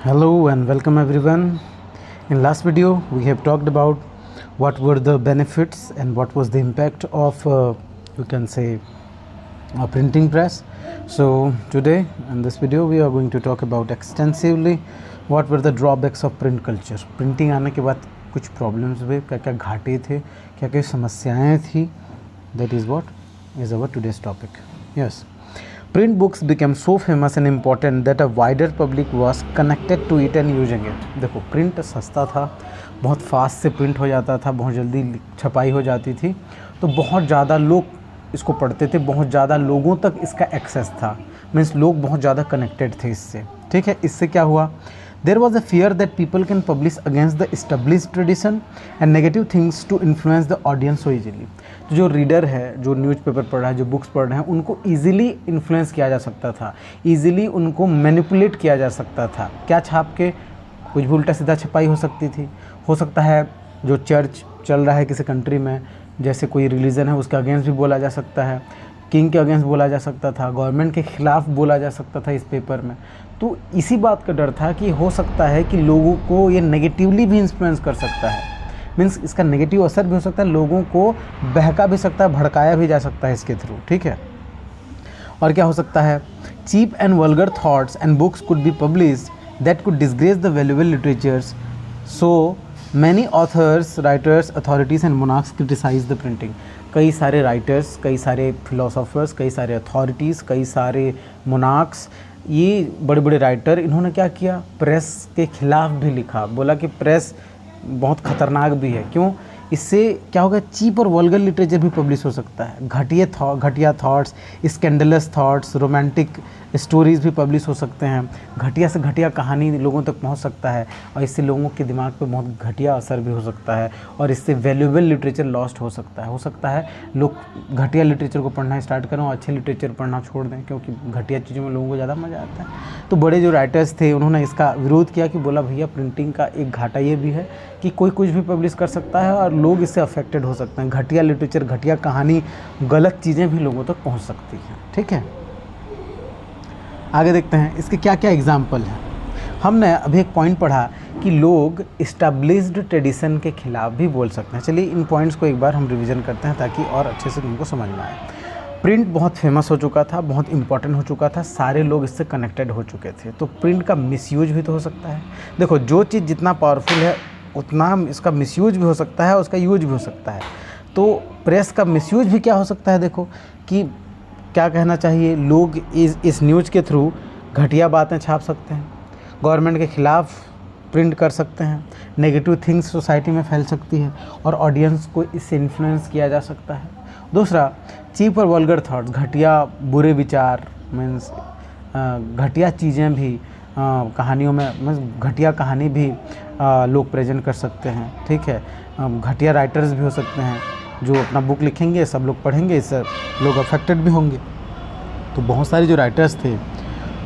Hello and welcome everyone. In last video we have talked about what were the benefits and what was the impact of you can say a printing press. So today in this video we are going to talk about extensively what were the drawbacks of print culture. Printing आने के बाद कुछ problems हुए, क्या क्या घाटे थे, क्या क्या समस्याएं थी. That is what is our today's topic. Yes. Print books became so famous and important that a wider public was connected to it and using it. देखो प्रिंट सस्ता था, बहुत फास्ट से प्रिंट हो जाता था, बहुत जल्दी छपाई हो जाती थी, तो बहुत ज़्यादा लोग इसको पढ़ते थे, बहुत ज़्यादा लोगों तक इसका एक्सेस था. मीन्स लोग बहुत ज़्यादा कनेक्टेड थे इससे. ठीक है, इससे क्या हुआ? There was a fear that people can publish against the established tradition and negative things to influence the audience so easily. तो जो रीडर है, जो न्यूज़पेपर पढ़ रहा है, जो बुक्स पढ़ रहे हैं, उनको ईजिली इन्फ्लुएंस किया जा सकता था, ईजिली उनको मैनिपुलेट किया जा सकता था. क्या छाप के? कुछ भी उल्टा सीधा छपाई हो सकती थी. हो सकता है जो चर्च चल रहा है किसी कंट्री में, जैसे कोई रिलीजन है, उसके अगेंस्ट भी बोला जा सकता है, किंग के अगेंस्ट बोला जा सकता था, गवर्नमेंट के ख़िलाफ़ बोला जा सकता था इस पेपर में. तो इसी बात का डर था कि हो सकता है कि लोगों को ये नेगेटिवली भी इन्फ्लुएंस कर सकता है. मीन्स इसका नेगेटिव असर भी हो सकता है, लोगों को बहका भी सकता है, भड़काया भी जा सकता है इसके थ्रू. ठीक है, और क्या हो सकता है? Cheap and vulgar thoughts and books could be published that could disgrace the valuable literatures. So many authors, writers, authorities and monarchs criticise the printing. कई सारे राइटर्स, कई सारे फिलोसोफर्स, कई सारे अथॉरिटीज़, कई सारे मोनार्क्स, ये बड़े बड़े राइटर, इन्होंने क्या किया? प्रेस के ख़िलाफ़ भी लिखा. बोला कि प्रेस बहुत ख़तरनाक भी है. क्यों? इससे क्या होगा? चीप और वल्गर लिटरेचर भी पब्लिश हो सकता है. घटिया thoughts, scandalous thoughts, romantic stories भी पब्लिश हो सकते हैं. घटिया से घटिया कहानी लोगों तक पहुंच सकता है, और इससे लोगों के दिमाग पे बहुत घटिया असर भी हो सकता है, और इससे वैल्यूएबल लिटरेचर लॉस्ट हो सकता है. हो सकता है लोग घटिया लिटरेचर को पढ़ना स्टार्ट करें और अच्छे लिटरेचर पढ़ना छोड़ दें, क्योंकि घटिया चीज़ों में लोगों को ज़्यादा मज़ा आता है. तो बड़े जो राइटर्स थे, उन्होंने इसका विरोध किया कि बोला भैया प्रिंटिंग का एक घाटा ये भी है कि कोई कुछ भी पब्लिश कर सकता है और लोग इससे अफेक्टेड हो सकते हैं. घटिया लिटरेचर, घटिया कहानी, गलत चीज़ें भी लोगों तक पहुंच सकती हैं. ठीक है, आगे देखते हैं इसके क्या क्या एग्जाम्पल हैं. हमने अभी एक पॉइंट पढ़ा कि लोग इस्टेब्लिश्ड ट्रेडिशन के खिलाफ भी बोल सकते हैं. चलिए इन पॉइंट्स को एक बार हम रिवीजन करते हैं ताकि और अच्छे से तुमको समझ में आए. प्रिंट बहुत फेमस हो चुका था, बहुत इंपॉर्टेंट हो चुका था, सारे लोग इससे कनेक्टेड हो चुके थे, तो प्रिंट का मिसयूज भी तो हो सकता है. देखो, जो चीज़ जितना पावरफुल है उतना इसका मिसयूज भी हो सकता है, उसका यूज भी हो सकता है. तो प्रेस का मिसयूज भी क्या हो सकता है? देखो कि क्या कहना चाहिए, लोग इस न्यूज़ के थ्रू घटिया बातें छाप सकते हैं, गवर्नमेंट के ख़िलाफ़ प्रिंट कर सकते हैं, नेगेटिव थिंग्स सोसाइटी में फैल सकती है, और ऑडियंस को इससे इन्फ्लुएंस किया जा सकता है. दूसरा, चीप और वल्गर थॉट्स, घटिया बुरे विचार, मीन्स घटिया चीज़ें भी कहानियों में, मीन्स घटिया कहानी भी लोग प्रेजेंट कर सकते हैं. ठीक है, घटिया राइटर्स भी हो सकते हैं जो अपना बुक लिखेंगे, सब लोग पढ़ेंगे, इससे लोग अफेक्टेड भी होंगे. तो बहुत सारे जो राइटर्स थे,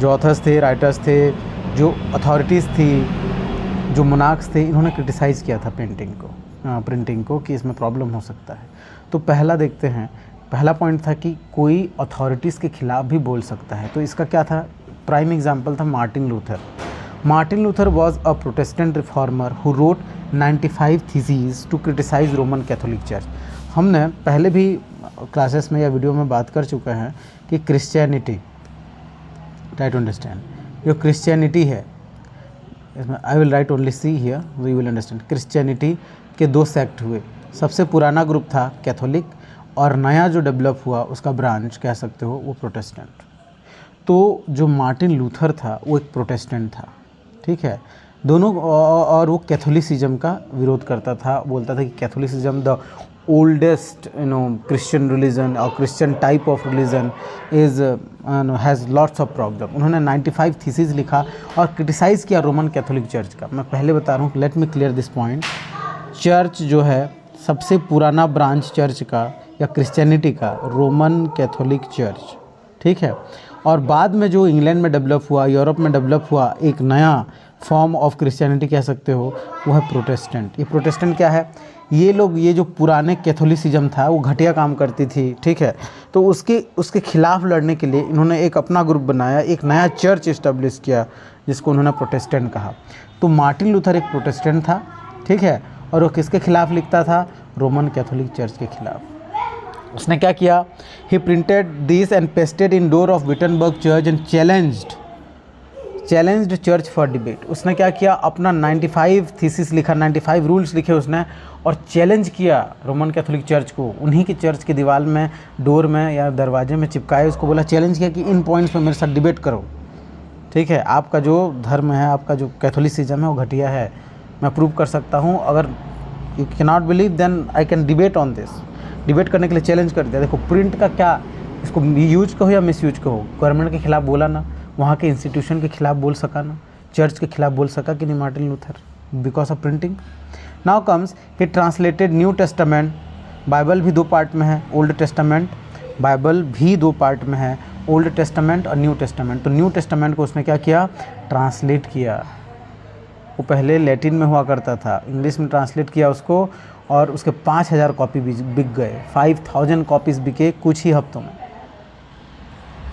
जो ऑथर्स थे, राइटर्स थे, जो अथॉरिटीज़ थी, जो मोनार्क्स थे, इन्होंने क्रिटिसाइज़ किया था प्रिंटिंग को कि इसमें प्रॉब्लम हो सकता है. तो पहला देखते हैं, पहला पॉइंट था कि कोई अथॉरिटीज़ के ख़िलाफ़ भी बोल सकता है. तो इसका क्या था? प्राइम एग्जाम्पल था Martin Luther. Martin Luther was a Protestant reformer who wrote 95 theses to criticize Roman Catholic Church. हमने पहले भी क्लासेस में या वीडियो में बात कर चुके हैं कि क्रिश्चियनिटी, ट्राई टू अंडरस्टैंड, जो क्रिश्चियनिटी है, इसमें I will write only see here, we will understand. Christianity के दो सेक्ट हुए. सबसे पुराना ग्रुप था कैथोलिक, और नया जो डेवलप हुआ उसका ब्रांच कह सकते हो वो प्रोटेस्टेंट. तो जो मार्टिन लूथर था वो एक प्रोटेस्टेंट था. ठीक है, दोनों, और वो कैथोलिसिज्म का विरोध करता था. बोलता था कि Catholicism the oldest Christian religion और Christian type of religion is has lots of problem. उन्होंने 95 थीसिस लिखा और क्रिटिसाइज़ किया रोमन कैथोलिक चर्च का. मैं पहले बता रहा हूँ, let me clear this point. Church जो है, सबसे पुराना ब्रांच चर्च का या क्रिश्चियनिटी का रोमन कैथोलिक चर्च. ठीक है, और बाद में जो इंग्लैंड में डेवलप हुआ, यूरोप में डेवलप हुआ एक नया फॉर्म ऑफ क्रिश्चियनिटी कह सकते हो, वो है प्रोटेस्टेंट। ये प्रोटेस्टेंट क्या है? ये लोग, ये जो पुराने कैथोलिसिज्म था वो घटिया काम करती थी, ठीक है, तो उसके खिलाफ लड़ने के लिए इन्होंने एक अपना ग्रुप बनाया, एक नया चर्च इस्टेब्लिश किया जिसको उन्होंने प्रोटेस्टेंट कहा। तो मार्टिन लूथर एक प्रोटेस्टेंट था, ठीक है, और वो किसके खिलाफ लिखता था? रोमन कैथोलिक चर्च के खिलाफ। उसने क्या किया? He printed this and pasted in door of Wittenberg church and challenged church for debate. उसने क्या किया? अपना 95 थीसिस लिखा, 95 रूल्स लिखे उसने, और चैलेंज किया रोमन कैथोलिक चर्च को। उन्हीं की चर्च की दीवार में, डोर में या दरवाजे में चिपकाए, उसको बोला, चैलेंज किया कि इन पॉइंट्स पे मेरे साथ डिबेट करो, ठीक है, आपका जो धर्म है, आपका जो कैथोलिसिज्म है वो घटिया है, मैं प्रूव कर सकता हूँ, अगर you can not believe then I can debate on this. Debate करने के लिए चैलेंज कर दिया। देखो प्रिंट का क्या, इसको यूज कहो या मिस यूज कहो, गवर्नमेंट के खिलाफ बोला ना, वहाँ के इंस्टीट्यूशन के खिलाफ बोल सका ना, चर्च के खिलाफ बोल सका कि नहीं Martin Luther, because of printing. Now comes he translated new testament. Bible भी 2 पार्ट में है, ओल्ड टेस्टामेंट, बाइबल भी 2 पार्ट में है, ओल्ड टेस्टामेंट और न्यू टेस्टामेंट। तो न्यू टेस्टामेंट को उसने क्या किया? ट्रांसलेट किया। वो पहले लैटिन में हुआ करता था, इंग्लिश में ट्रांसलेट किया उसको, और उसके 5000 कॉपी बिक गए, 5000 कॉपीज़ बिके कुछ ही हफ्तों में।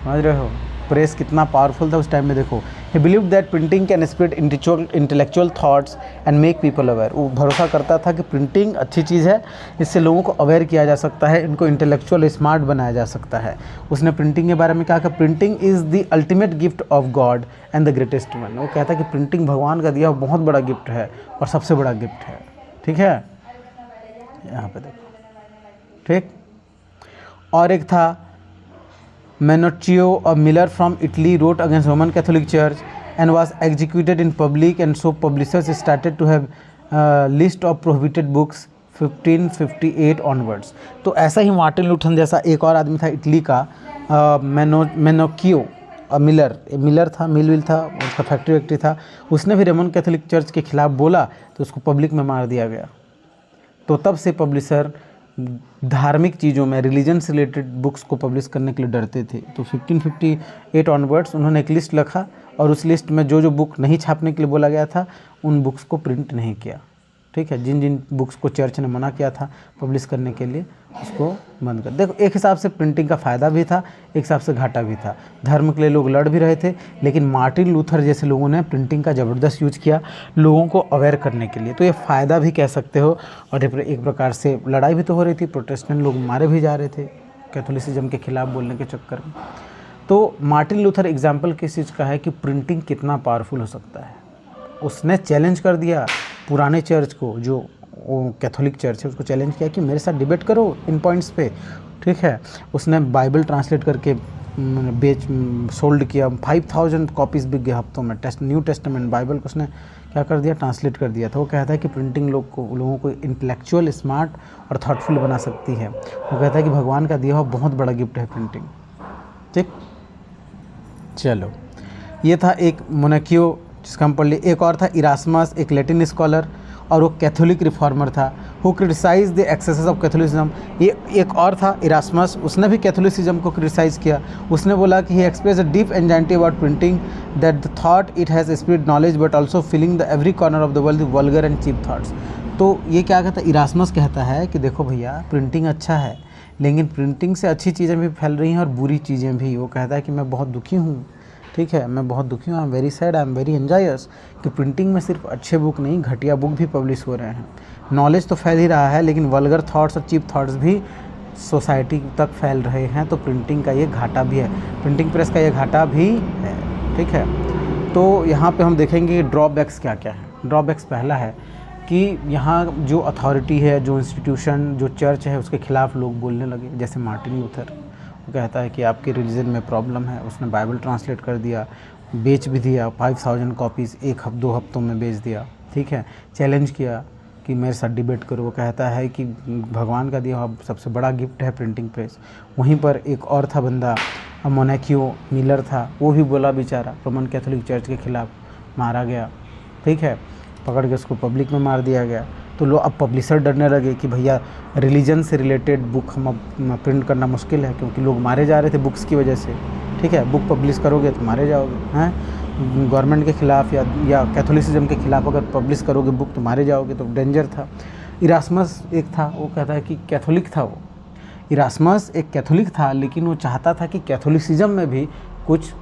समझ रहे हो प्रेस कितना पावरफुल था उस टाइम में? देखो, ही believe that printing can spread intellectual thoughts and make people aware. वो भरोसा करता था कि प्रिंटिंग अच्छी चीज़ है, इससे लोगों को अवेयर किया जा सकता है, इनको इंटेलेक्चुअल स्मार्ट बनाया जा सकता है। उसने प्रिंटिंग के बारे में कहा कि printing is the ultimate gift of God and the greatest one. वो कहता है कि प्रिंटिंग भगवान का दिया बहुत बड़ा गिफ्ट है और सबसे बड़ा गिफ्ट है, ठीक है, यहाँ पे देखो, ठीक। और एक था मेनोचियो और miller from Italy wrote against Roman Catholic church and was executed in public, and so publishers started to have list of prohibited books 1558 onwards. तो ऐसा ही मार्टिन लूथर जैसा एक और आदमी था इटली का, मेनोचियो और मिलर था, मिल था, उसका फैक्ट्री था, उसने भी रोमन कैथोलिक चर्च के खिलाफ बोला तो उसको पब्लिक में मार दिया गया। तो तब से पब्लिशर धार्मिक चीज़ों में, रिलीजन से रिलेटेड बुक्स को पब्लिश करने के लिए डरते थे। तो 1558 ऑनवर्ड्स उन्होंने एक लिस्ट रखा, और उस लिस्ट में जो जो बुक नहीं छापने के लिए बोला गया था उन बुक्स को प्रिंट नहीं किया, ठीक है। जिन जिन बुक्स को चर्च ने मना किया था पब्लिश करने के लिए, उसको बंद कर। देखो, एक हिसाब से प्रिंटिंग का फ़ायदा भी था, एक हिसाब से घाटा भी था। धर्म के लिए लोग लड़ भी रहे थे, लेकिन मार्टिन लूथर जैसे लोगों ने प्रिंटिंग का ज़बरदस्त यूज किया लोगों को अवेयर करने के लिए। तो ये फ़ायदा भी कह सकते हो, और एक प्रकार से लड़ाई भी तो हो रही थी, प्रोटेस्टेंट लोग मारे भी जा रहे थे कैथोलिसिज्म के खिलाफ बोलने के चक्कर में। तो मार्टिन लूथर एग्जाम्पल किस चीज़ का है कि प्रिंटिंग कितना पावरफुल हो सकता है। उसने चैलेंज कर दिया पुराने चर्च को, जो कैथोलिक चर्च है, उसको चैलेंज किया कि मेरे साथ डिबेट करो इन पॉइंट्स पे, ठीक है। उसने बाइबल ट्रांसलेट करके सोल्ड किया, 5000 कॉपीज़ बिक गए हफ्तों में। न्यू टेस्टामेंट बाइबल को उसने क्या कर दिया? ट्रांसलेट कर दिया था। वो कहता है कि प्रिंटिंग लोगों को इंटेलेक्चुअल, स्मार्ट और थॉटफुल बना सकती है। वो कहता है कि भगवान का दिया हुआ बहुत बड़ा गिफ्ट है प्रिंटिंग, ठीक। चलो, ये था एक मोनाकियो जिसका हम पढ़ लिए। एक और था इरास्मस, एक लैटिन स्कॉलर, और वो कैथोलिक रिफॉर्मर था, who criticise the excesses of Catholicism. ये एक और था इरास्मस, उसने भी कैथोलिसिज्म को क्रिटिसाइज़ किया। उसने बोला कि he express a deep anxiety about printing, that the thought it has spread knowledge but also filling the every corner of the world vulgar and cheap thoughts. तो ये क्या कहता है? इरास्मस कहता है कि देखो भैया, प्रिंटिंग अच्छा है, लेकिन प्रिंटिंग से अच्छी चीज़ें भी फैल रही हैं और बुरी चीज़ें भी। वो कहता है कि मैं बहुत दुखी हूँ, ठीक है, मैं बहुत दुखी हूँ, I am very sad, I am very anxious कि प्रिंटिंग में सिर्फ अच्छे बुक नहीं, घटिया बुक भी पब्लिश हो रहे हैं। नॉलेज तो फैल ही रहा है, लेकिन वल्गर थॉट्स और चीप थॉट्स भी सोसाइटी तक फैल रहे हैं। तो प्रिंटिंग का ये घाटा भी है, प्रिंटिंग प्रेस का ये घाटा भी है, ठीक है। तो यहाँ पे हम देखेंगे ड्रॉबैक्स क्या क्या है। ड्रॉबैक्स पहला है कि यहाँ जो अथॉरिटी है, जो इंस्टीट्यूशन, जो चर्च है, उसके खिलाफ़ लोग बोलने लगे। जैसे मार्टिन लूथर, वो कहता है कि आपके रिलीजन में प्रॉब्लम है। उसने बाइबल ट्रांसलेट कर दिया, बेच भी दिया, 5000 कॉपीज़ 2 हफ्तों में बेच दिया, ठीक है। चैलेंज किया कि मेरे साथ डिबेट करो। वो कहता है कि भगवान का दिया हुआ सबसे बड़ा गिफ्ट है प्रिंटिंग प्रेस। वहीं पर एक और था बंदा, मोनाकियो मिलर था, वो भी बोला बेचारा, रोमन कैथोलिक चर्च के खिलाफ, मारा गया, ठीक है, पकड़ के उसको पब्लिक में मार दिया गया। तो लोग, अब पब्लिशर डरने लगे कि भैया रिलीजन से रिलेटेड बुक हम अब प्रिंट करना मुश्किल है, क्योंकि लोग मारे जा रहे थे बुक्स की वजह से, ठीक है, बुक पब्लिश करोगे तो मारे जाओगे, हैं, गवर्नमेंट के ख़िलाफ़ या कैथोलिसिज्म के ख़िलाफ़ अगर पब्लिश करोगे बुक तो मारे जाओगे, तो डेंजर था। इरास्मस एक था, वो कहता है कि कैथोलिक था वो, इरास्मस एक कैथोलिक था, लेकिन वो चाहता था कि कैथोलिसिज्म में भी कुछ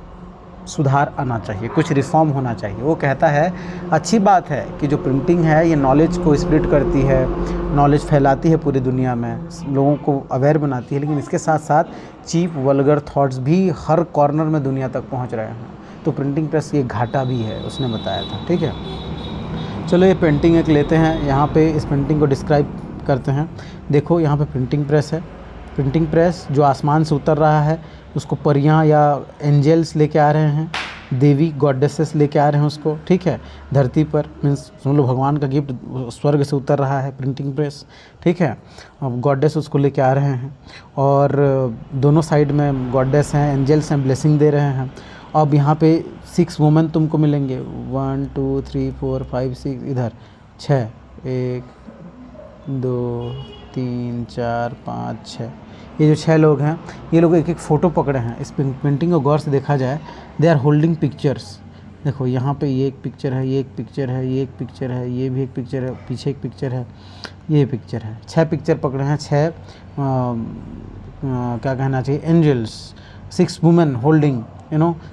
सुधार आना चाहिए, कुछ रिफॉर्म होना चाहिए। वो कहता है अच्छी बात है कि जो प्रिंटिंग है ये नॉलेज को स्प्रेड करती है, नॉलेज फैलाती है पूरी दुनिया में, लोगों को अवेयर बनाती है, लेकिन इसके साथ साथ चीप वल्गर थॉट्स भी हर कॉर्नर में दुनिया तक पहुंच रहे हैं, तो प्रिंटिंग प्रेस ये घाटा भी है, उसने बताया था। ठीक है, चलो ये पेंटिंग एक लेते हैं, यहाँ पे इस पेंटिंग को डिस्क्राइब करते हैं। देखो यहाँ पे प्रिंटिंग प्रेस है, प्रिंटिंग प्रेस जो आसमान से उतर रहा है उसको परियां या एंजल्स लेके आ रहे हैं, देवी गॉडेसेस लेके आ रहे हैं उसको, ठीक है, धरती पर, मीन्स सुन लो भगवान का गिफ्ट स्वर्ग से उतर रहा है प्रिंटिंग प्रेस, ठीक है, अब गॉडेस उसको लेके आ रहे हैं और दोनों साइड में गॉडेस हैं, एंजल्स हैं, ब्लेसिंग दे रहे हैं। अब यहाँ पे 6 वुमेन तुमको मिलेंगे, 1 2 3 4 5 6, इधर 6, 1 2 3 4 5 6, ये जो 6 लोग हैं, ये लोग एक एक फ़ोटो पकड़े हैं। इस पेंटिंग को गौर से देखा जाए, दे आर होल्डिंग पिक्चर्स। देखो यहाँ पे ये एक पिक्चर है, ये एक पिक्चर है, ये एक पिक्चर है, ये भी एक पिक्चर है, पीछे एक पिक्चर है, ये पिक्चर है, 6 पिक्चर पकड़े हैं, 6 क्या कहना चाहिए, एंजल्स, 6 वुमेन होल्डिंग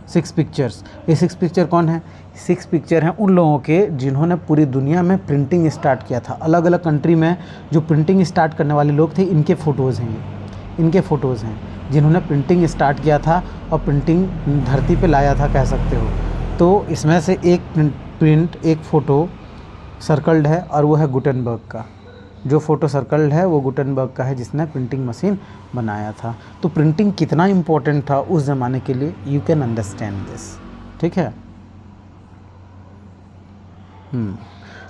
6 पिक्चर्स। ये 6 पिक्चर कौन है? 6 पिक्चर हैं उन लोगों के जिन्होंने पूरी दुनिया में प्रिंटिंग स्टार्ट किया था। अलग अलग कंट्री में जो प्रिंटिंग स्टार्ट करने वाले लोग थे, इनके फ़ोटोज़ हैं, ये इनके फ़ोटोज़ हैं जिन्होंने प्रिंटिंग स्टार्ट किया था और प्रिंटिंग धरती पे लाया था, कह सकते हो। तो इसमें से एक फ़ोटो सर्कल्ड है और वो है गुटेनबर्ग का। जो फ़ोटो सर्कल्ड है वो गुटेनबर्ग का है, जिसने प्रिंटिंग मशीन बनाया था। तो प्रिंटिंग कितना इम्पोर्टेंट था उस ज़माने के लिए, यू कैन अंडरस्टैंड दिस। ठीक है,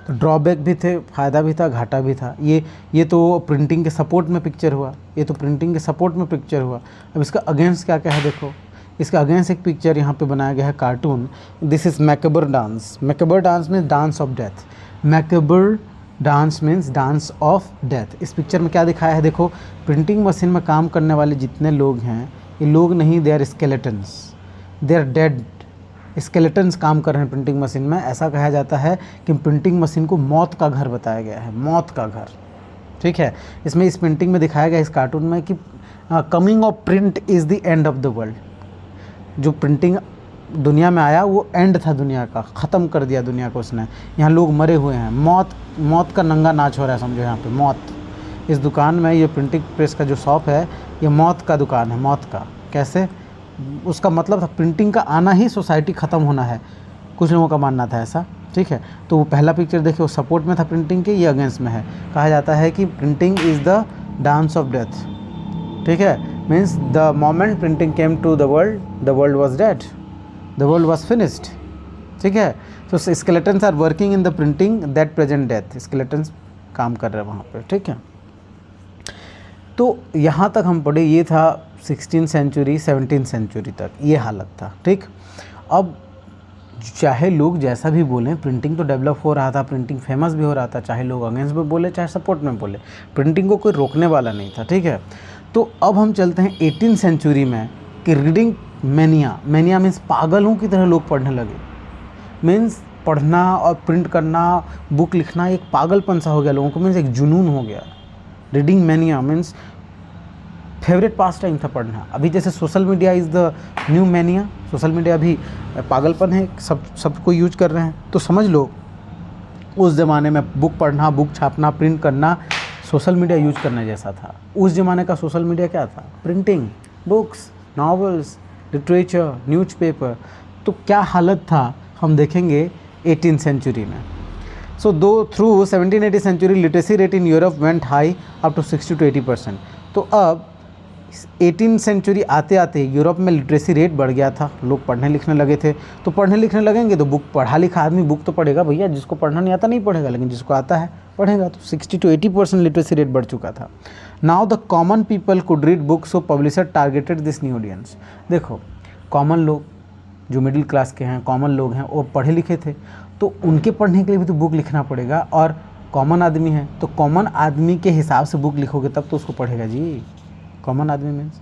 तो ड्रॉबैक भी थे, फ़ायदा भी था, घाटा भी था। ये तो प्रिंटिंग के सपोर्ट में पिक्चर हुआ, ये तो प्रिंटिंग के सपोर्ट में पिक्चर हुआ। अब इसका अगेंस्ट क्या क्या है देखो, इसका अगेंस्ट एक पिक्चर यहाँ पे बनाया गया है, cartoon. This is macabre dance. Macabre dance means dance of death. Macabre dance means dance of death. इस पिक्चर में क्या दिखाया है देखो, प्रिंटिंग मशीन में काम करने वाले जितने लोग हैं, ये लोग नहीं, they are skeletons, they are dead skeletons काम कर रहे हैं प्रिंटिंग मशीन में। ऐसा कहा जाता है कि प्रिंटिंग मशीन को मौत का घर बताया गया है, मौत का घर। ठीक है, इसमें इस पेंटिंग में दिखाया गया, इस कार्टून में, कि coming of print is the end of the world. जो प्रिंटिंग दुनिया में आया वो एंड था दुनिया का, ख़त्म कर दिया दुनिया को उसने। यहाँ लोग मरे हुए हैं, मौत का नंगा नाच हो रहा है, समझो यहाँ पे मौत। इस दुकान में, ये प्रिंटिंग प्रेस का जो शॉप है, ये मौत का दुकान है, मौत का। कैसे? उसका मतलब था प्रिंटिंग का आना ही सोसाइटी ख़त्म होना है, कुछ लोगों का मानना था ऐसा। ठीक है, तो वो पहला पिक्चर देखिए, वो सपोर्ट में था प्रिंटिंग के, ये अगेंस्ट में है। कहा जाता है कि printing is the dance of death. ठीक है, means the moment printing came to the world was dead, the world was finished. ठीक है, तो skeletons are working in the printing that present death. Skeletons काम कर रहे हैं वहाँ पे। ठीक है, तो यहाँ तक हम पढ़े, ये था 16th सेंचुरी 17th सेंचुरी तक ये हालत था। ठीक, अब चाहे लोग जैसा भी बोलें, प्रिंटिंग तो डेवलप हो रहा था, प्रिंटिंग फेमस भी हो रहा था, चाहे लोग अगेंस्ट में बोले चाहे सपोर्ट में बोले, प्रिंटिंग को कोई रोकने वाला नहीं था। ठीक है, तो अब हम चलते हैं 18th सेंचुरी में कि रीडिंग मैनिया मीन्स पागलों की तरह लोग पढ़ने लगे। मीन्स पढ़ना और प्रिंट करना, बुक लिखना एक पागलपन सा हो गया लोगों को, मीन्स एक जुनून हो गया। Reading mania means favourite pass time था पढ़ना। अभी जैसे social media is the new mania, social media भी पागलपन है, सबको यूज कर रहे हैं। तो समझ लो उस ज़माने में बुक पढ़ना, बुक छापना, प्रिंट करना सोशल मीडिया यूज करने जैसा था। उस ज़माने का सोशल मीडिया क्या था? Printing, books, novels, literature, newspaper. तो क्या हालत था हम देखेंगे 18th सेंचुरी में। सो दो through 17th-18th century literacy rate in Europe went high up to 60 to 80%। तो अब 18th सेंचुरी आते आते यूरोप में लिटरेसी रेट बढ़ गया था, लोग पढ़ने लिखने लगे थे। तो पढ़ने लिखने लगेंगे तो बुक, पढ़ा लिखा आदमी बुक तो पढ़ेगा भैया, जिसको पढ़ना नहीं आता नहीं पढ़ेगा, लेकिन जिसको आता है पढ़ेगा। तो 60 to 80% लिटरेसी रेट बढ़ चुका था। Now the common people could read books, so publisher targeted this new audience. देखो, कॉमन लोग जो मिडिल क्लास के हैं, कॉमन लोग हैं, वो पढ़े लिखे थे, तो उनके पढ़ने के लिए भी तो बुक लिखना पड़ेगा। और कॉमन आदमी है तो कॉमन आदमी के हिसाब से बुक लिखोगे तब तो उसको पढ़ेगा जी। कॉमन आदमी मीन्स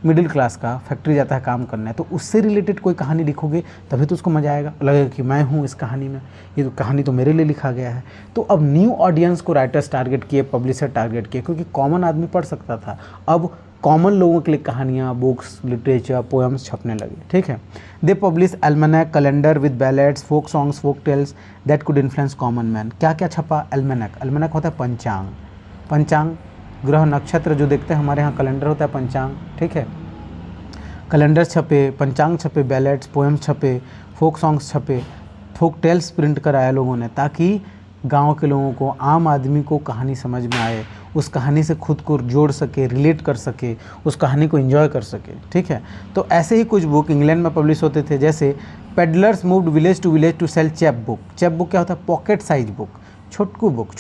मिडिल क्लास का फैक्ट्री जाता है काम करना है, तो उससे रिलेटेड कोई कहानी लिखोगे तभी तो उसको मज़ा आएगा, लगेगा कि मैं हूँ इस कहानी में, ये तो कहानी तो मेरे लिए लिखा गया है। तो अब न्यू ऑडियंस को राइटर्स टारगेट किए, पब्लिशर टारगेट किए, क्योंकि कॉमन आदमी पढ़ सकता था। अब कॉमन लोगों के लिए कहानियाँ, बुक्स, लिटरेचर, पोएम्स छपने लगे, ठीक है। They publish almanac, calendar with ballads, folk songs, folk tales that could influence common man. क्या क्या छपा? एल्मेनैक, एल्मेनैक होता है पंचांग, पंचांग ग्रह नक्षत्र जो देखते हैं हमारे यहाँ, कैलेंडर होता है पंचांग, ठीक है। कैलेंडर छपे, पंचांग छपे, बैलेट्स, पोएम्स छपे, फोक सॉन्ग्स छपे, फोक टेल्स प्रिंट कराया लोगों ने, ताकि गांव के लोगों को, आम आदमी को कहानी समझ में आए, उस कहानी से खुद को जोड़ सके, रिलेट कर सके, उस कहानी को एंजॉय कर सके, ठीक है। तो ऐसे ही कुछ बुक इंग्लैंड में पब्लिश होते थे, जैसे peddlers moved village to sell chap book. Chap book क्या होता है? पॉकेट साइज बुक, छोटकू बुक,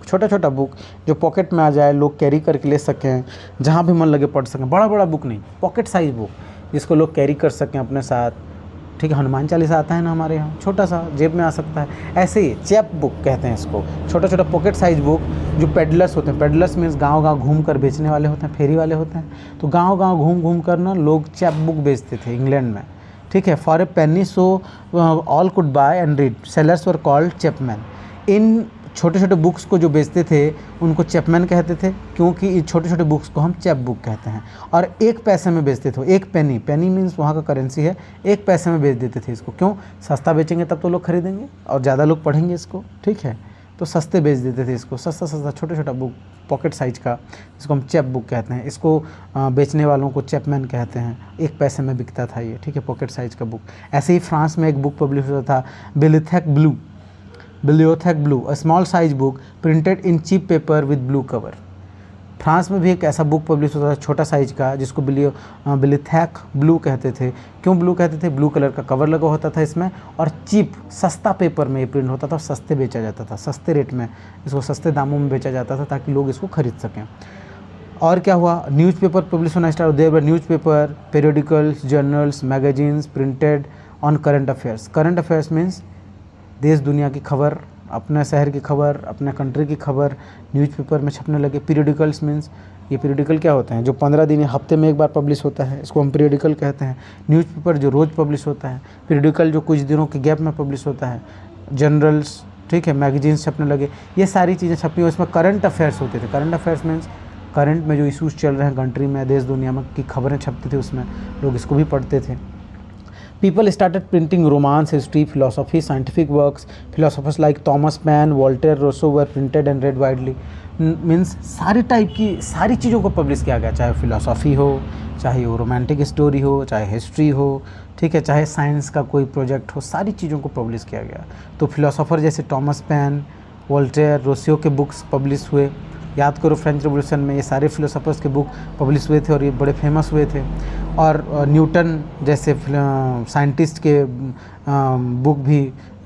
छोटा छोटा बुक जो पॉकेट में आ जाए, लोग कैरी करके ले सकें, जहाँ भी मन लगे पढ़ सकें। बड़ा बड़ा बुक नहीं, पॉकेट साइज बुक जिसको लोग कैरी कर सकें अपने साथ, ठीक है। हनुमान चालीसा आता है ना हमारे यहाँ, छोटा सा जेब में आ सकता है, ऐसे ही चैप बुक कहते हैं इसको, छोटा छोटा पॉकेट साइज बुक जो पेडलर्स होते हैं। पेडलर्स मीन्स गांव गांव घूम कर बेचने वाले होते हैं, फेरी वाले होते हैं। तो गांव गांव घूम घूम कर ना लोग चैप बुक बेचते थे इंग्लैंड में, ठीक है। For a penny so all could buy and read, sellers were called chapman. इन छोटे छोटे बुक्स को जो बेचते थे उनको चैपमैन कहते थे, क्योंकि इस छोटे छोटे बुक्स को हम चैप बुक कहते हैं। और 1 पैसे में बेचते थे, 1 पेनी, पेनी मीन्स वहाँ का करेंसी है, 1 पैसे में बेच देते थे इसको। क्यों? सस्ता बेचेंगे तब तो लोग खरीदेंगे और ज़्यादा लोग पढ़ेंगे इसको, ठीक है। तो सस्ते बेच देते थे इसको, सस्ता सस्ता छोटा छोटा बुक पॉकेट साइज का, इसको हम चैप बुक कहते हैं। इसको बेचने वालों को चैपमैन कहते हैं। 1 पैसे में बिकता था ये, ठीक है, पॉकेट साइज का बुक। ऐसे ही फ्रांस में एक बुक पब्लिश होता था, Bibliotheque Bleue, a small size book printed in cheap paper with blue cover. France में भी एक ऐसा बुक पब्लिश होता था छोटा साइज का, जिसको बिलियोथेक ब्लू कहते थे। क्यों ब्लू कहते थे? ब्लू कलर का कवर लगा होता था इसमें, और चीप, सस्ता पेपर में ये प्रिंट होता था और सस्ते बेचा जाता था, सस्ते रेट में इसको सस्ते दामों में बेचा जाता था ताकि लोग इसको खरीद सकें। और क्या हुआ? न्यूज़पेपर पब्लिश होना start. There were newspaper, periodicals, journals, magazines printed on current affairs. Current affairs means देश दुनिया की खबर, अपने शहर की खबर, अपने कंट्री की खबर न्यूज़पेपर में छपने लगे। पीरियडिकल्स मीन्स, ये पीरियडिकल क्या होते हैं? जो 15 दिन हफ्ते में एक बार पब्लिश होता है, इसको हम पीरियडिकल कहते हैं। न्यूज़पेपर जो रोज़ पब्लिश होता है, पीरियडिकल जो कुछ दिनों के गैप में पब्लिश होता है, जनरल्स, ठीक है, मैगजीन्स छपने लगे। ये सारी चीज़ें छपी हुई, इसमें करंट अफेयर्स होते थे। करंट अफेयर्स मीन्स करंट में जो इशूज़ चल रहे हैं कंट्री में, देश दुनिया में की खबरें छपती थी, उसमें लोग इसको भी पढ़ते थे। People started printing romance, history, philosophy, scientific works. Philosophers like Thomas Mann, Voltaire, Rousseau were printed and read widely. Means सारी टाइप की सारी चीज़ों को पब्लिश किया गया, चाहे फिलोसॉफी हो, चाहे वो रोमांटिक स्टोरी हो, चाहे हिस्ट्री हो, ठीक है, चाहे साइंस का कोई प्रोजेक्ट हो, सारी चीज़ों को पब्लिश किया गया। तो फिलोसोफर जैसे टॉमस पेन, वोल्टेयर, रोसियो के बुक्स पब्लिश हुए। याद करो फ्रेंच रेवोल्यूशन में ये सारे फिलोसोफर्स के बुक पब्लिश हुए थे और ये बड़े फेमस हुए थे। और न्यूटन जैसे साइंटिस्ट के बुक भी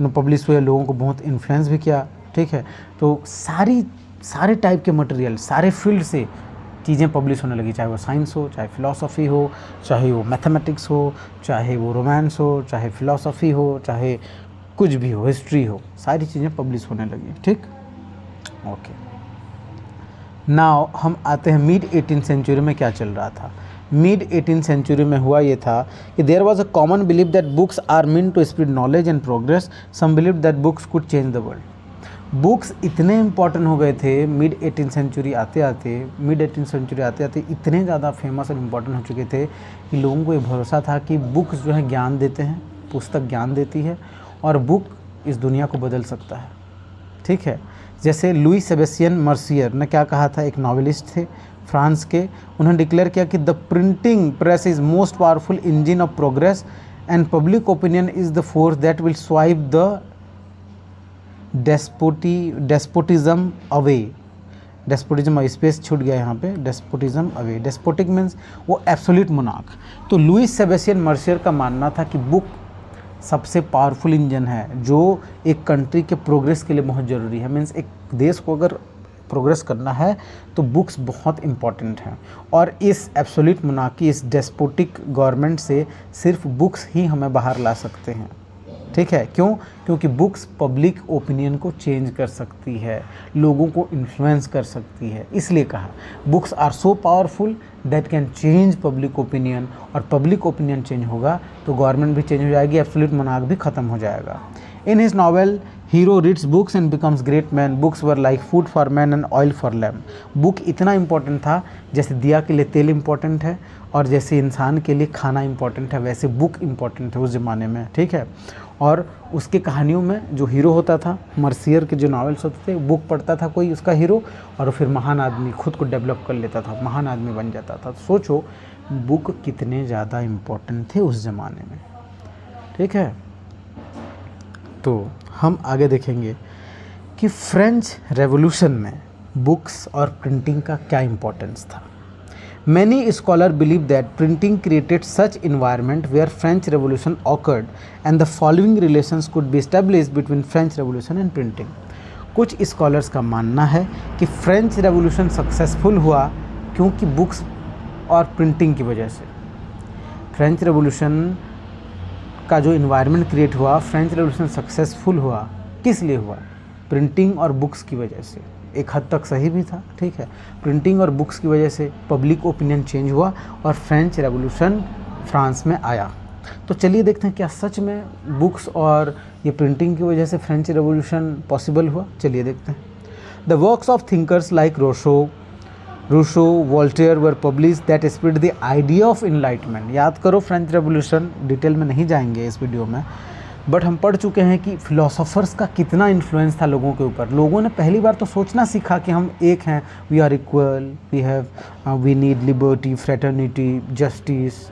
पब्लिश हुए, लोगों को बहुत इन्फ्लुएंस भी किया, ठीक है। तो सारे टाइप के मटेरियल, सारे फील्ड से चीज़ें पब्लिश होने लगी, चाहे वो साइंस हो, चाहे फिलॉसफी हो, चाहे वो मैथमेटिक्स हो, चाहे वो रोमांस हो, चाहे फिलॉसफी हो, चाहे कुछ भी हो, हिस्ट्री हो, सारी चीज़ें पब्लिश होने लगी, ठीक। ओके, नाउ हम आते हैं मिड 18th सेंचुरी में क्या चल रहा था। मिड 18th सेंचुरी में हुआ ये था कि there was a common belief that books are mean to spread knowledge and progress. Some believe that books could change the world. Books इतने इंपॉर्टेंट हो गए थे मिड 18th सेंचुरी आते आते इतने ज़्यादा फेमस और इम्पॉर्टेंट हो चुके थे कि लोगों को ये भरोसा था कि बुक्स जो है ज्ञान देते हैं, पुस्तक ज्ञान देती है और बुक इस दुनिया को बदल सकता है, ठीक है। जैसे लुई सेबेस्टियन मर्सियर ने क्या कहा था, एक नॉवेलिस्ट थे फ्रांस के, उन्होंने डिक्लेयर किया कि the printing press is most powerful engine of progress and public opinion is the force that will swipe the despotism away. Despotism space छूट गया यहाँ पे, डेस्पोटिज्म अवे। डेस्पोटिक मीन्स वो एब्सोल्यूट मोनार्क। तो लुई सेबेस्टियन मर्सियर का मानना था कि बुक सबसे पावरफुल इंजन है जो एक कंट्री के प्रोग्रेस के लिए बहुत ज़रूरी है। मीन्स एक देश को अगर प्रोग्रेस करना है तो बुक्स बहुत इम्पॉर्टेंट हैं, और इस एब्सोल्यूट मोनार्की, इस डेस्पोटिक गवर्नमेंट से सिर्फ बुक्स ही हमें बाहर ला सकते हैं, ठीक है, क्यों? क्योंकि बुक्स पब्लिक ओपिनियन को चेंज कर सकती है, लोगों को इन्फ्लुएंस कर सकती है, इसलिए कहा books are so powerful that can change public opinion, और पब्लिक ओपिनियन चेंज होगा तो गवर्नमेंट भी चेंज हो जाएगी, एब्सोल्यूट मोनार्क भी ख़त्म हो जाएगा। In his novel hero reads books and becomes great man, books were like food for man and oil for lamp. Book इतना इंपॉर्टेंट था, जैसे दिया के लिए तेल इंपॉर्टेंट है और जैसे इंसान के लिए खाना इंपॉर्टेंट है, वैसे बुक इंपॉर्टेंट है उस ज़माने में, ठीक है। और उसके कहानियों में जो हीरो होता था, मर्सियर के जो नॉवेल्स होते थे, बुक पढ़ता था कोई उसका हीरो, और फिर महान आदमी खुद को डेवलप कर लेता था, महान आदमी बन जाता था। तो सोचो बुक कितने ज़्यादा इम्पोर्टेंट थे उस ज़माने में, ठीक है। तो हम आगे देखेंगे कि फ्रेंच रेवोल्यूशन में बुक्स और प्रिंटिंग का क्या इम्पोर्टेंस था। Many scholars believe that printing created such environment where French Revolution occurred, and the following relations could be established between French Revolution and printing. कुछ स्कॉलर्स का मानना है कि फ्रेंच रेवोल्यूशन सक्सेसफुल हुआ क्योंकि बुक्स और प्रिंटिंग की वजह से। फ्रेंच रेवोल्यूशन का जो इन्वायरमेंट क्रिएट हुआ, फ्रेंच रेवोल्यूशन सक्सेसफुल हुआ, किस लिए हुआ? प्रिंटिंग और बुक्स की वजह से। एक हद तक सही भी था, ठीक है। प्रिंटिंग और बुक्स की वजह से पब्लिक ओपिनियन चेंज हुआ और फ्रेंच रेवोल्यूशन फ्रांस में आया। तो चलिए देखते हैं क्या सच में बुक्स और ये प्रिंटिंग की वजह से फ्रेंच रेवोल्यूशन पॉसिबल हुआ। चलिए देखते हैं। The works of thinkers like Rousseau, Voltaire were publish that spread the idea of enlightenment. याद करो फ्रेंच रेवोल्यूशन, डिटेल में नहीं जाएंगे इस वीडियो में, बट हम पढ़ चुके हैं कि फिलोसोफर्स का कितना इन्फ्लुएंस था लोगों के ऊपर। लोगों ने पहली बार तो सोचना सीखा कि हम एक हैं, we are equal, we need liberty, fraternity, justice,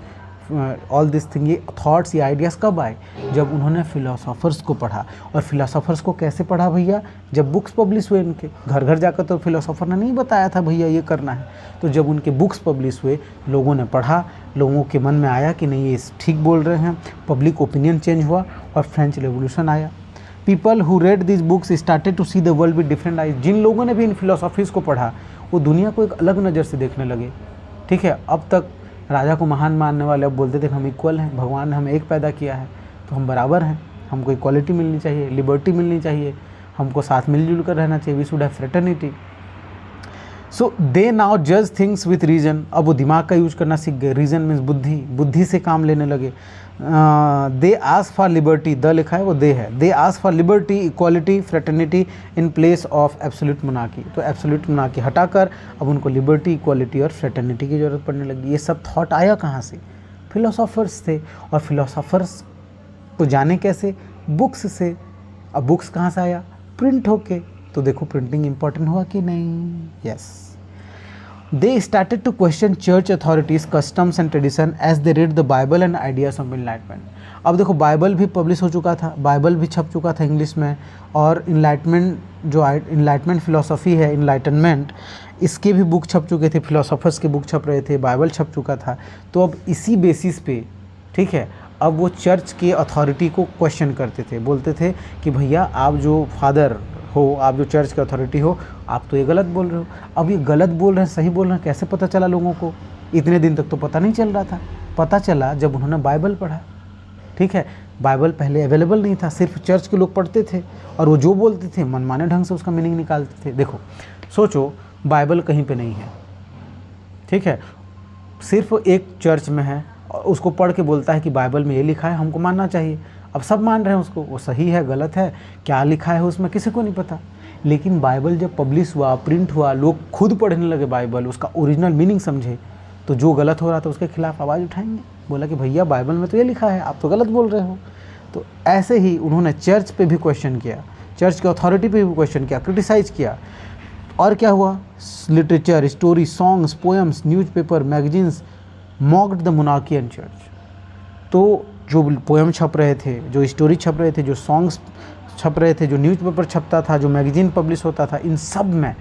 all this thing. ये थॉट्स, ये आइडियाज़ कब आए? जब उन्होंने फिलोसोफर्स को पढ़ा। और फिलोसोफर्स को कैसे पढ़ा भैया? जब बुक्स पब्लिश हुए उनके घर घर जाकर, तो फिलोसोफर ने नहीं बताया था भैया ये करना है। तो जब उनके बुक्स पब्लिश हुए, लोगों ने पढ़ा, लोगों के मन में आया कि नहीं ये ठीक बोल रहे हैं, पब्लिक ओपिनियन चेंज हुआ और फ्रेंच रेवोल्यूशन आया। People who read this books started to see the world with different eyes. जिन लोगों ने भी इन फिलोसॉफीज़ को पढ़ा, वो दुनिया को एक अलग नज़र से देखने लगे, ठीक है। अब तक राजा को महान मानने वाले अब बोलते थे कि हम इक्वल हैं, भगवान ने हमें एक पैदा किया है तो हम बराबर हैं, हमको इक्वालिटी मिलनी चाहिए, लिबर्टी मिलनी चाहिए, हमको साथ मिलजुल कर रहना चाहिए, we should have fraternity. So they now जज थिंग्स विथ रीजन। अब वो दिमाग का यूज करना सीख गए। रीजन मीन्स बुद्धि, बुद्धि से काम लेने लगे। They ask for liberty, the लिखा है वो दे है। They ask for liberty, equality, fraternity in place of absolute monarchy. तो एब्सोल्यूट मोनार्की हटाकर अब उनको लिबर्टी, इक्वालिटी और फ्रेटर्निटी की ज़रूरत पड़ने लगी। ये सब थॉट आया कहाँ से? फिलोसोफर्स थे। और फिलोसोफर्स को जाने कैसे? बुक्स से। अब बुक्स कहाँ से आया? प्रिंट होके। तो देखो प्रिंटिंग इंपॉर्टेंट हुआ कि नहीं? Yes. They started to question church authorities, customs and tradition as they read the Bible and ideas of enlightenment. अब देखो बाइबल भी पब्लिश हो चुका था, बाइबल भी छप चुका था इंग्लिश में, और इनलाइटमेंट जो इनलाइटमेंट फिलोसफी है, इनलाइटनमेंट, इसके भी बुक छप चुके थे, फिलोसोफर्स के बुक छप रहे थे, बाइबल छप चुका था। तो अब इसी बेसिस पे, ठीक है, अब वो चर्च के अथॉरिटी को क्वेश्चन करते थे, बोलते थे कि भैया आप जो फादर हो, आप जो चर्च के अथॉरिटी हो, आप तो ये गलत बोल रहे हो। अब ये गलत बोल रहे हैं, सही बोल रहे हैं, कैसे पता चला लोगों को? इतने दिन तक तो पता नहीं चल रहा था। पता चला जब उन्होंने बाइबल पढ़ा, ठीक है। बाइबल पहले अवेलेबल नहीं था, सिर्फ चर्च के लोग पढ़ते थे, और वो जो बोलते थे मनमाने ढंग से उसका मीनिंग निकालते थे। देखो सोचो, बाइबल कहीं पे नहीं है, ठीक है, सिर्फ एक चर्च में है, और उसको पढ़ के बोलता है कि बाइबल में ये लिखा है, हमको मानना चाहिए। अब सब मान रहे हैं उसको, वो सही है गलत है, क्या लिखा है उसमें किसी को नहीं पता। लेकिन बाइबल जब पब्लिश हुआ, प्रिंट हुआ, लोग खुद पढ़ने लगे बाइबल, उसका ओरिजिनल मीनिंग समझे, तो जो गलत हो रहा था उसके खिलाफ आवाज़ उठाएंगे, बोला कि भैया बाइबल में तो ये लिखा है, आप तो गलत बोल रहे हो। तो ऐसे ही उन्होंने चर्च पे भी क्वेश्चन किया, चर्च की अथॉरिटी पे भी क्वेश्चन किया, क्रिटिसाइज़ किया। और क्या हुआ? Literature, story, songs, poems, newspaper, magazines mocked the monarchy and church. तो जो पोएम छप रहे थे, जो स्टोरी छप रहे थे, जो सॉन्ग्स छप रहे थे, जो न्यूज़पेपर छपता था, जो मैगजीन पब्लिश होता था, इन सब में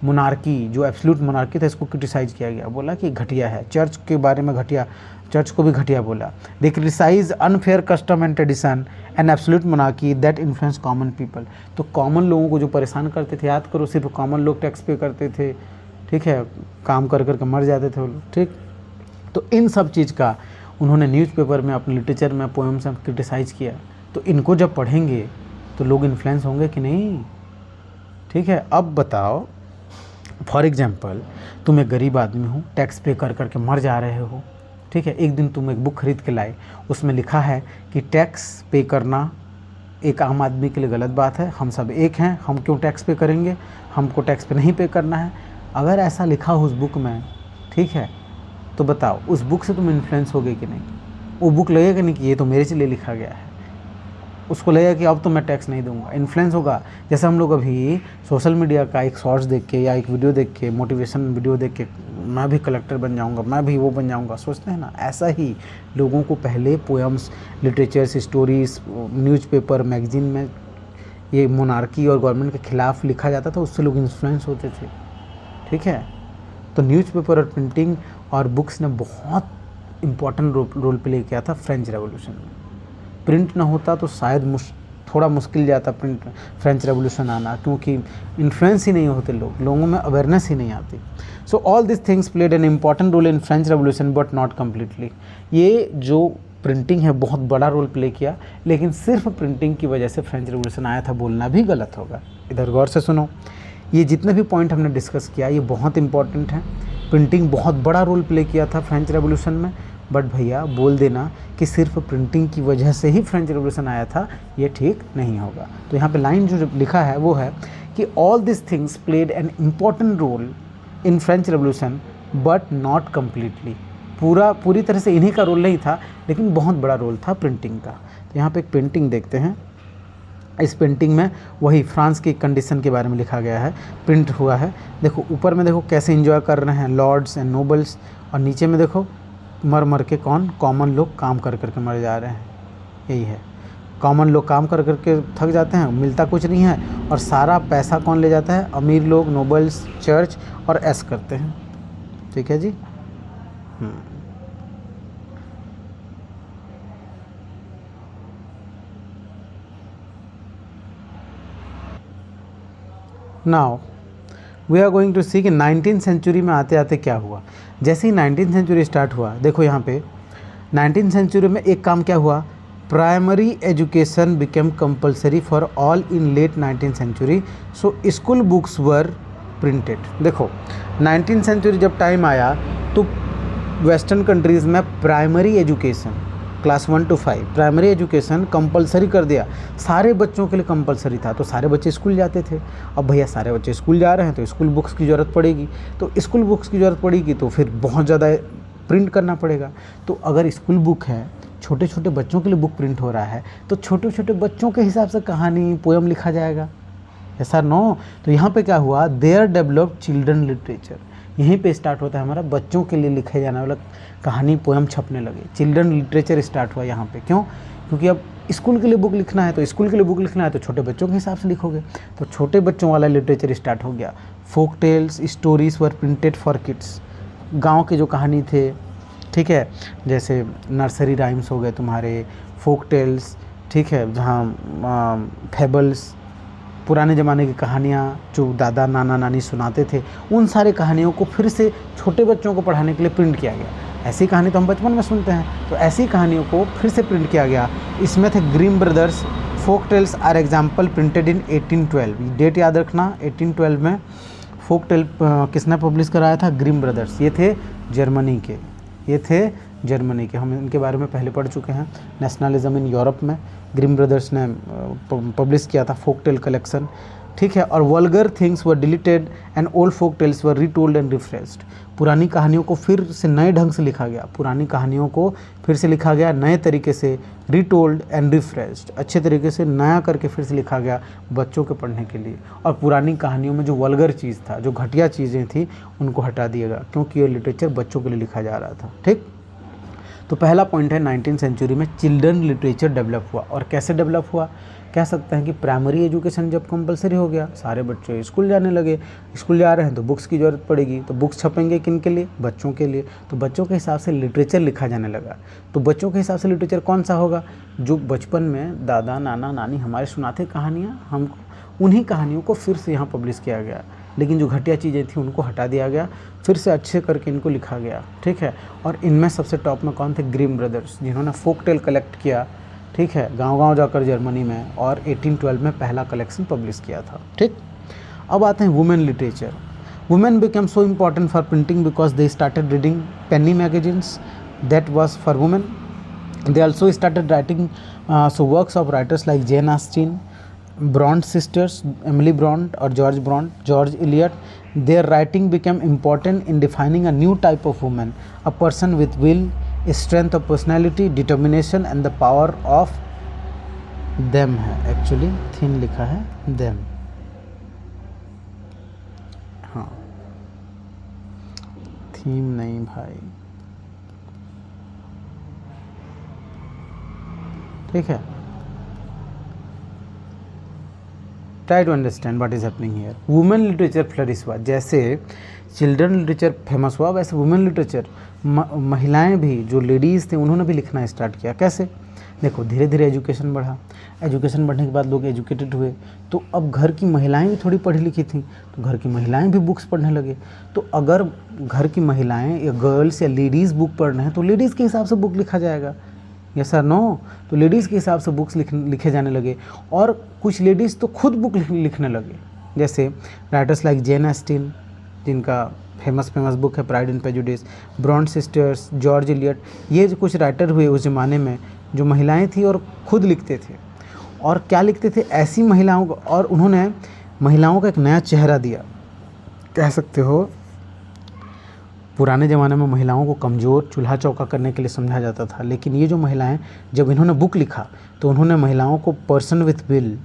मोनार्की, जो एब्सोल्यूट मोनार्की था, इसको क्रिटिसाइज़ किया गया। बोला कि घटिया है, चर्च के बारे में घटिया, चर्च को भी घटिया बोला। They criticise unfair custom and tradition and absolute monarchy that influence common people. तो कॉमन लोगों को जो परेशान करते थे, याद करो सिर्फ कॉमन लोग टैक्स पे करते थे, ठीक है, काम कर कर के मर जाते थे वो लोग, ठीक। तो इन सब चीज़ का उन्होंने न्यूज़पेपर में, अपने लिटरेचर में, पोएम्स में क्रिटिसाइज़ किया। तो इनको जब पढ़ेंगे तो लोग इन्फ्लुएंस होंगे कि नहीं? ठीक है, अब बताओ, फॉर एग्जांपल तुम एक गरीब आदमी हो, टैक्स पे कर करके मर जा रहे हो, ठीक है। एक दिन तुम एक बुक खरीद के लाए, उसमें लिखा है कि टैक्स पे करना एक आम आदमी के लिए गलत बात है, हम सब एक हैं, हम क्यों टैक्स पे करेंगे, हमको टैक्स पे नहीं पे करना है। अगर ऐसा लिखा हो उस बुक में, ठीक है, तो बताओ उस बुक से तुम इन्फ्लुएंस होगे कि नहीं? वो बुक लगेगा नहीं कि ये तो मेरे लिए लिखा गया है, उसको लगेगा कि अब तो मैं टैक्स नहीं दूंगा, इन्फ्लुएंस होगा। जैसे हम लोग अभी सोशल मीडिया का एक शॉर्ट्स देख के या एक वीडियो देख के, मोटिवेशन वीडियो देख के, मैं भी कलेक्टर बन जाऊंगा, मैं भी वो बन जाऊंगा, सोचते हैं ना। ऐसा ही लोगों को पहले poems, literatures, stories, newspaper, magazine में ये मोनार्की और गवर्नमेंट के खिलाफ लिखा जाता था, उससे लोग इन्फ्लुएंस होते थे, ठीक है। तो न्यूज़पेपर और प्रिंटिंग और बुक्स ने बहुत इम्पॉर्टेंट रोल प्ले किया था फ्रेंच रेवोल्यूशन में। प्रिंट ना होता तो शायद थोड़ा मुश्किल जाता फ्रेंच रेवोल्यूशन आना, क्योंकि इन्फ्लुएंस ही नहीं होते लोगों में अवेयरनेस ही नहीं आती। So all this things played an important role in French revolution but not completely. ये जो प्रिंटिंग है बहुत बड़ा रोल प्ले किया, लेकिन सिर्फ प्रिंटिंग की वजह से फ्रेंच रेवोल्यूशन आया था बोलना भी गलत होगा। इधर गौर से सुनो, ये जितने भी पॉइंट हमने डिस्कस किया ये बहुत इंपॉर्टेंट है। प्रिंटिंग बहुत बड़ा रोल प्ले किया था फ्रेंच रेवोल्यूशन में, बट भैया बोल देना कि सिर्फ प्रिंटिंग की वजह से ही फ्रेंच रेवोल्यूशन आया था, ये ठीक नहीं होगा। तो यहाँ पे लाइन जो लिखा है वो है कि all this things played an important role in French revolution but not completely. पूरी तरह से इन्हीं का रोल नहीं था, लेकिन बहुत बड़ा रोल था प्रिंटिंग का। तो यहाँ पे एक पेंटिंग देखते हैं। इस पेंटिंग में वही फ्रांस की कंडीशन के बारे में लिखा गया है, प्रिंट हुआ है। देखो ऊपर में देखो कैसे एंजॉय कर रहे हैं लॉर्ड्स एंड नोबल्स, और नीचे में देखो मर के कॉमन लोग काम कर करके मर जा रहे हैं। यही है, कॉमन लोग काम कर करके थक जाते हैं, मिलता कुछ नहीं है, और सारा पैसा कौन ले जाता है? अमीर लोग, नोबल्स, चर्च और ऐश करते हैं। ठीक है जी। Now we are going to see कि 19th सेंचुरी में आते आते क्या हुआ। जैसे ही 19th सेंचुरी स्टार्ट हुआ, देखो यहाँ पे 19th सेंचुरी में एक काम क्या हुआ, primary education became compulsory for all in late 19th century, so school books were printed. देखो 19th सेंचुरी जब टाइम आया तो वेस्टर्न कंट्रीज़ में primary education class 1 to 5 primary education compulsory कर दिया, सारे बच्चों के लिए कंपलसरी था। तो सारे बच्चे स्कूल जाते थे। अब भैया सारे बच्चे स्कूल जा रहे हैं तो स्कूल बुक्स की ज़रूरत पड़ेगी, तो स्कूल बुक्स की ज़रूरत पड़ेगी तो फिर बहुत ज़्यादा प्रिंट करना पड़ेगा। तो अगर स्कूल बुक है, छोटे छोटे बच्चों के लिए बुक प्रिंट हो रहा है, तो छोटे छोटे बच्चों के हिसाब से कहानी, पोएम लिखा जाएगा, ऐसा नो। तो यहाँ पे क्या हुआ, देयर डेवलप्ड चिल्ड्रन लिटरेचर। यहीं पे स्टार्ट होता है हमारा बच्चों के लिए लिखे जाने वाला कहानी, पोएम छपने लगे, चिल्ड्रन लिटरेचर स्टार्ट हुआ यहाँ पे। क्यों? क्योंकि अब स्कूल के लिए बुक लिखना है, तो स्कूल के लिए बुक लिखना है तो छोटे बच्चों के हिसाब से लिखोगे, तो छोटे बच्चों वाला लिटरेचर स्टार्ट हो गया। Folk tales, stories were printed for kids. गाँव के जो कहानी थे, ठीक है, जैसे नर्सरी राइम्स हो गए तुम्हारे, फोक टेल्स, ठीक है, जहाँ फेबल्स, पुराने ज़माने की कहानियाँ जो दादा नाना नानी सुनाते थे, उन सारे कहानियों को फिर से छोटे बच्चों को पढ़ाने के लिए प्रिंट किया गया। ऐसी कहानी तो हम बचपन में सुनते हैं, तो ऐसी कहानियों को फिर से प्रिंट किया गया। इसमें थे Grimm brothers, folk tales are example printed in 1812। Date याद रखना, 1812 में फोक टेल किसने पब्लिश कराया था? Grimm brothers. ये थे जर्मनी के, हम इनके बारे में पहले पढ़ चुके हैं, नेशनलिज्म इन यूरोप में ग्रिम ब्रदर्स ने पब्लिश किया था फोक टेल कलेक्शन, ठीक है। और vulgar things were deleted and old folk tales were retold and refreshed. पुरानी कहानियों को फिर से नए ढंग से लिखा गया, पुरानी कहानियों को फिर से लिखा गया नए तरीके से, रीटोल्ड एंड रिफ्रेश्ड, अच्छे तरीके से नया करके फिर से लिखा गया बच्चों के पढ़ने के लिए। और पुरानी कहानियों में जो वल्गर चीज़ था, जो घटिया चीज़ें थी, उनको हटा दिएगा, क्योंकि ये लिटरेचर बच्चों के लिए लिखा जा रहा था, ठीक। तो पहला पॉइंट है 19th सेंचुरी में चिल्ड्रन लिटरेचर डेवलप हुआ। और कैसे डेवलप हुआ? कह सकते हैं कि प्राइमरी एजुकेशन जब कंपलसरी हो गया, सारे बच्चे स्कूल जाने लगे, स्कूल जा रहे हैं तो बुक्स की ज़रूरत पड़ेगी, तो बुक्स छपेंगे किन के लिए? बच्चों के लिए। तो बच्चों के हिसाब से लिटरेचर लिखा जाने लगा। तो बच्चों के हिसाब से लिटरेचर कौन सा होगा? जो बचपन में दादा नाना नानी हमारे सुनाते कहानियाँ, हम उन्हीं कहानियों को फिर से यहाँ पब्लिश किया गया, लेकिन जो घटिया चीज़ें थी उनको हटा दिया गया, फिर से अच्छे करके इनको लिखा गया, ठीक है। और इनमें सबसे टॉप में कौन थे? ग्रिम ब्रदर्स, जिन्होंने फोक टेल कलेक्ट किया, ठीक है, गांव-गांव जाकर जर्मनी में, और 1812 में पहला कलेक्शन पब्लिश किया था। ठीक, अब आते हैं women literature. Women become so important for printing because they started reading Penney magazines that was for women. They also started writing works of writers like Jane Austen, Bronte sisters, Emily Bronte or George Bronte, George Eliot. Their writing became important in defining a new type of woman, a person with will, strength of personality, determination and the power of them है, actually thin लिखा है them. हाँ, theme नहीं भाई, ठीक है. Try to understand what is happening here. Women literature flourish हुआ, जैसे चिल्ड्रन लिटरेचर फेमस हुआ वैसे वुमेन लिटरेचर, महिलाएं भी, जो लेडीज़ थे उन्होंने भी लिखना स्टार्ट किया. कैसे? देखो, धीरे धीरे एजुकेशन बढ़ा, एजुकेशन बढ़ने के बाद लोग एजुकेटेड हुए, तो अब घर की महिलाएं भी थोड़ी पढ़ी लिखी थी, तो घर की महिलाएं भी बुक्स पढ़ने लगे. तो अगर घर की महिलाएं या गर्ल्स या लेडीज़ बुक पढ़ रहे हैं तो लेडीज़ के हिसाब से बुक लिखा जाएगा. Yes sir no? तो लेडीज़ के हिसाब से बुक्स लिखे जाने लगे, और कुछ लेडीज़ तो खुद बुक लिखने लगे. जैसे राइटर्स लाइक जेन ऑस्टिन, जिनका फेमस बुक है Pride and Prejudice, Bronte sisters, George Eliot, ये जो कुछ राइटर हुए उस ज़माने में, जो महिलाएं थी और ख़ुद लिखते थे. और क्या लिखते थे? ऐसी महिलाओं को, और उन्होंने महिलाओं का एक नया चेहरा दिया, कह सकते हो. पुराने ज़माने में महिलाओं को कमज़ोर, चूल्हा चौका करने के लिए समझा जाता था, लेकिन ये जो महिलाएं, जब इन्होंने बुक लिखा तो उन्होंने महिलाओं को पर्सन विथ विल,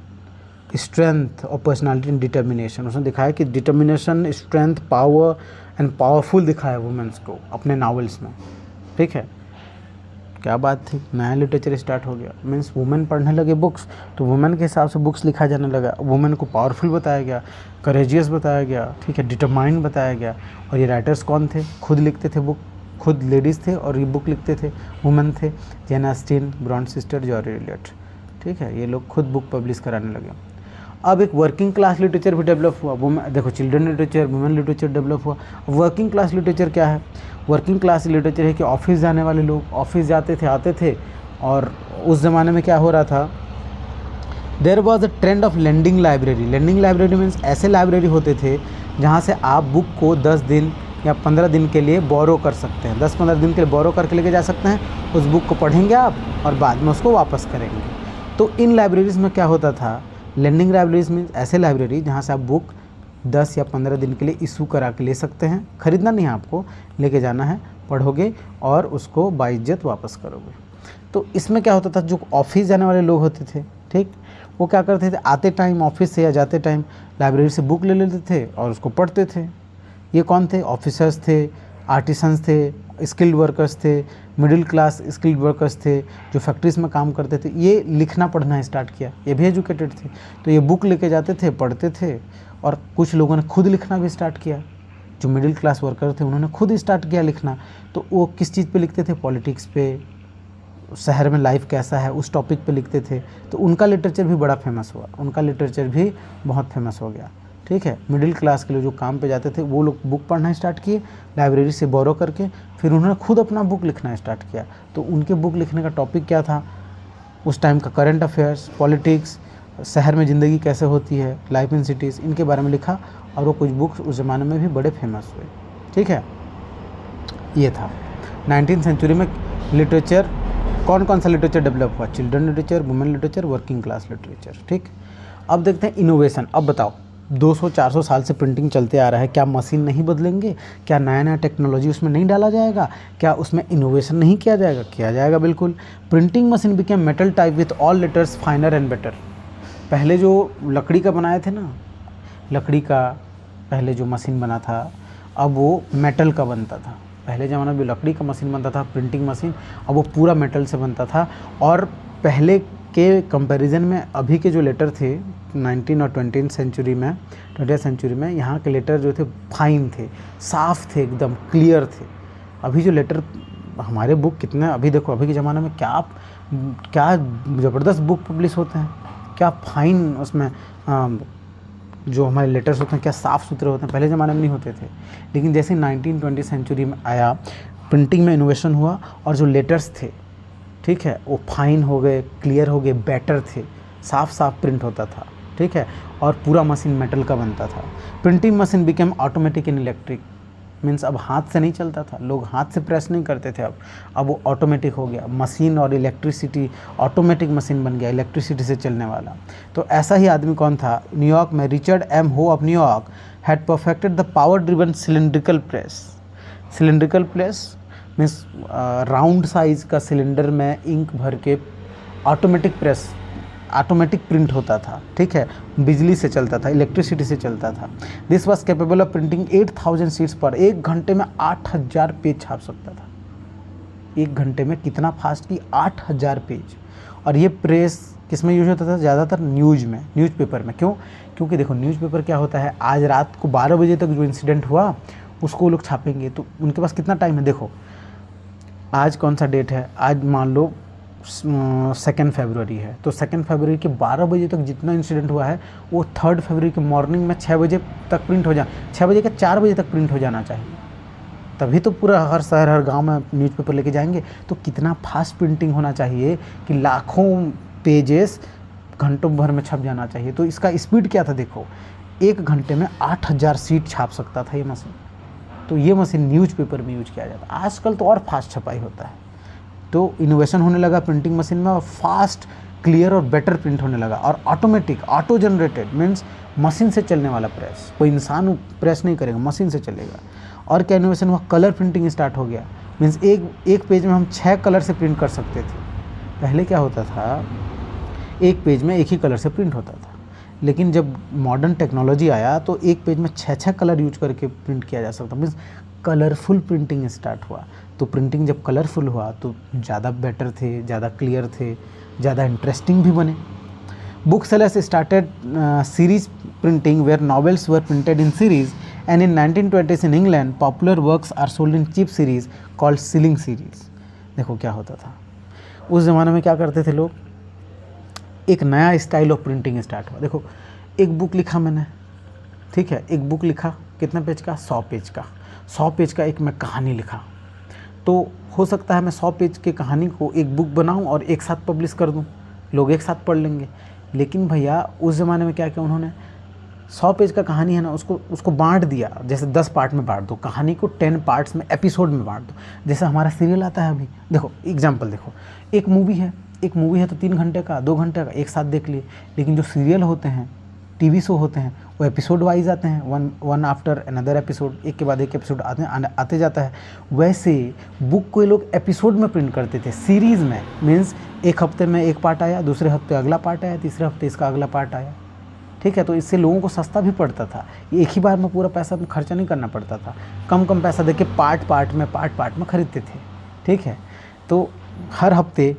स्ट्रेंथ और पर्सनालिटी एंड डिटर्मिनेशन, उसने दिखाया कि determination, strength, power and powerful दिखाया वुमेन्स को अपने नावल्स में. ठीक है, क्या बात थी, नया लिटरेचर स्टार्ट हो गया. मीन्स वुमेन पढ़ने लगे बुक्स, तो वुमेन के हिसाब से बुक्स लिखा जाने लगा. वुमेन को पावरफुल बताया गया, करेजियस बताया गया, ठीक है, डिटरमाइंड बताया गया. और ये राइटर्स कौन थे? खुद लिखते थे बुक, खुद लेडीज़ थे और ये बुक लिखते थे, वुमेन थे. Jane Austen, Bronte sister, George Eliot, ठीक है, ये लोग खुद बुक पब्लिश कराने लगे. अब एक वर्किंग क्लास लिटरेचर भी डेवलप हुआ. वुमेन, देखो, children literature, women literature develop हुआ. वर्किंग क्लास लिटरेचर क्या है? वर्किंग क्लास लिटरेचर है कि ऑफिस जाने वाले लोग ऑफिस जाते थे, आते थे, और उस ज़माने में क्या हो रहा था, there was a trend of lending library. Lending library means ऐसे लाइब्रेरी होते थे जहाँ से आप बुक को 10 दिन या 15 दिन के लिए बोरो कर सकते हैं. 10-15 दिन के लिए बोरो करके लेके जा सकते हैं. उस बुक को पढ़ेंगे आप और बाद में उसको वापस करेंगे. तो इन लाइब्रेरीज़ में क्या होता था? लेंडिंग लाइब्रेरीज मीन्स ऐसे लाइब्रेरी जहाँ से आप बुक 10 या 15 दिन के लिए इशू करा के ले सकते हैं. ख़रीदना नहीं है आपको, लेके जाना है, पढ़ोगे और उसको बाइज्जत वापस करोगे. तो इसमें क्या होता था, जो ऑफिस जाने वाले लोग होते थे, ठीक, वो क्या करते थे, आते टाइम ऑफिस से या जाते टाइम लाइब्रेरी से बुक ले लेते थे और उसको पढ़ते थे. ये कौन थे? ऑफिसर्स थे, आर्टिसंस थे, स्किल्ड वर्कर्स थे, मिडिल क्लास स्किल्ड वर्कर्स थे, जो फैक्ट्रीज में काम करते थे. ये लिखना पढ़ना स्टार्ट किया, ये भी एजुकेटेड थे, तो ये बुक लेके जाते थे, पढ़ते थे. और कुछ लोगों ने खुद लिखना भी स्टार्ट किया. जो मिडिल क्लास वर्कर थे उन्होंने खुद स्टार्ट किया लिखना. तो वो किस चीज़ पे लिखते थे? पॉलिटिक्स पे, शहर में लाइफ कैसा है, उस टॉपिक पे लिखते थे. तो उनका लिटरेचर भी बड़ा फेमस हुआ, उनका लिटरेचर भी बहुत फेमस हो गया. ठीक है, मिडिल क्लास के लोग जो काम पे जाते थे वो लोग बुक पढ़ना स्टार्ट किए लाइब्रेरी से बोरो करके. फिर उन्होंने खुद अपना बुक लिखना स्टार्ट किया. तो उनके बुक लिखने का टॉपिक क्या था? उस टाइम का करंट अफेयर्स, पॉलिटिक्स, शहर में ज़िंदगी कैसे होती है, लाइफ इन सिटीज़, इनके बारे में लिखा. और वो कुछ बुक्स उस ज़माने में भी बड़े फेमस हुए. ठीक है, ये था 19th सेंचुरी में लिटरेचर. कौन कौन सा लिटरेचर डेवलप हुआ? Children literature, women literature, working class literature. ठीक, अब देखते हैं इनोवेशन. अब बताओ, 200-400 साल से प्रिंटिंग चलते आ रहा है, क्या मशीन नहीं बदलेंगे? क्या नया नया टेक्नोलॉजी उसमें नहीं डाला जाएगा? क्या उसमें इनोवेशन नहीं किया जाएगा? किया जाएगा बिल्कुल. Printing machine became metal type with all letters फाइनर and better. पहले जो लकड़ी का बनाए थे ना, लकड़ी का पहले जो मशीन बना था, अब वो मेटल का बनता था. पहले ज़माने में लकड़ी का मशीन बनता था प्रिंटिंग मशीन, अब वो पूरा मेटल से बनता था. और पहले के कंपैरिजन में अभी के जो लेटर थे 19 और 20th सेंचुरी में यहाँ के लेटर जो थे फाइन थे, साफ़ थे, एकदम क्लियर थे. अभी जो लेटर हमारे बुक कितने, अभी देखो अभी के ज़माने में क्या ज़बरदस्त बुक पब्लिश होते हैं, क्या फाइन उसमें जो हमारे लेटर्स होते हैं क्या साफ़ सुथरे होते हैं. पहले ज़माने में नहीं होते थे. लेकिन जैसे 19-20 सेंचुरी में आया, प्रिंटिंग में इनोवेशन हुआ और जो लेटर्स थे ठीक है, वो फाइन हो गए, क्लियर हो गए, बेटर थे, साफ साफ प्रिंट होता था, ठीक है, और पूरा मशीन मेटल का बनता था। प्रिंटिंग मशीन बिकेम ऑटोमेटिक इन इलेक्ट्रिक, मीन्स अब हाथ से नहीं चलता था, लोग हाथ से प्रेस नहीं करते थे, अब वो ऑटोमेटिक हो गया, मशीन और इलेक्ट्रिसिटी, ऑटोमेटिक मशीन बन गया, इलेक्ट्रिसिटी से चलने वाला। तो ऐसा ही आदमी कौन था न्यूयॉर्क में, रिचर्ड एम हो of New York had perfected the power driven cylindrical press. Cylindrical press means round size का सिलेंडर में इंक भर के ऑटोमेटिक प्रेस, ऑटोमेटिक प्रिंट होता था, ठीक है, बिजली से चलता था, इलेक्ट्रिसिटी से चलता था। This was capable of printing 8000 sheets पर, एक घंटे में 8000 पेज छाप सकता था। एक घंटे में कितना फास्ट की 8000 पेज। और ये प्रेस किस में यूज होता था? ज़्यादातर न्यूज़ में, न्यूज़पेपर में। क्यों? क्योंकि देखो न्यूज़पेपर क्या होता है, आज रात को 12 बजे तक जो इंसिडेंट हुआ उसको लोग छापेंगे, तो उनके पास कितना टाइम है? देखो आज कौन सा डेट है, आज मान लो 2 फरवरी है, तो 2 फरवरी के 12 बजे तक जितना इंसिडेंट हुआ है वो 3 फरवरी के मॉर्निंग में 6 बजे तक प्रिंट हो 6 बजे के 4 बजे तक प्रिंट हो जाना चाहिए, तभी तो पूरा हर शहर हर गांव में न्यूज़पेपर लेके जाएंगे। तो कितना फास्ट प्रिंटिंग होना चाहिए कि लाखों पेजेस घंटों भर में छप जाना चाहिए। तो इसका स्पीड क्या था? देखो एक घंटे में 8000 शीट छाप सकता था ये मशीन। तो ये मशीन न्यूज़पेपर में यूज किया जाता है। आजकल तो और फास्ट छपाई होता है, तो इनोवेशन होने लगा प्रिंटिंग मशीन में, और फास्ट, क्लियर और बेटर प्रिंट होने लगा। और automatic, auto generated means machine से चलने वाला प्रेस, कोई इंसान प्रेस नहीं करेगा, मशीन से चलेगा। और क्या इनोवेशन हुआ? कलर प्रिंटिंग स्टार्ट हो गया, मीन्स एक पेज में हम 6 कलर से प्रिंट कर सकते थे। पहले क्या होता था, एक पेज में एक ही कलर से प्रिंट होता था, लेकिन जब मॉडर्न टेक्नोलॉजी आया तो एक पेज में 6 कलर यूज करके प्रिंट किया जा सकता, मीन्स कलरफुल प्रिंटिंग स्टार्ट हुआ। तो प्रिंटिंग जब कलरफुल हुआ तो ज़्यादा बेटर थे, ज़्यादा क्लियर थे, ज़्यादा इंटरेस्टिंग भी बने। Book sellers started series printing where novels were printed in series, and in 1920s in England popular works are sold in cheap series called shilling series. देखो क्या होता था उस ज़माने में, क्या करते थे लोग, एक नया स्टाइल ऑफ प्रिंटिंग स्टार्ट हुआ। देखो एक बुक लिखा मैंने, ठीक है, एक बुक लिखा, कितना पेज का? 100 पेज का। 100 पेज का एक मैं कहानी लिखा, तो हो सकता है मैं 100 पेज की कहानी को एक बुक बनाऊं और एक साथ पब्लिश कर दूं, लोग एक साथ पढ़ लेंगे। लेकिन भैया उस ज़माने में क्या किया उन्होंने, 100 पेज का कहानी है ना, उसको बांट दिया, जैसे 10 पार्ट में बांट दो कहानी को, 10 पार्ट्स में, एपिसोड में बांट दो। जैसे हमारा सीरियल आता है अभी, देखो एग्जाम्पल देखो, एक मूवी है तो 3 घंटे का, 2 घंटे का एक साथ देख लिए। लेकिन जो सीरियल होते हैं, टीवी शो होते हैं, वो एपिसोड वाइज आते हैं, वन आफ्टर अनदर एपिसोड, एक के बाद एक एपिसोड आते जाता है। वैसे बुक को ये लोग एपिसोड में प्रिंट करते थे, सीरीज़ में, मीन्स एक हफ्ते में एक पार्ट आया, दूसरे हफ्ते अगला पार्ट आया, तीसरे हफ्ते इसका अगला पार्ट आया, ठीक है। तो इससे लोगों को सस्ता भी पड़ता था, ये एक ही बार में पूरा पैसा खर्चा नहीं करना पड़ता था, कम पैसा दे के पार्ट में खरीदते थे, ठीक है। तो हर हफ्ते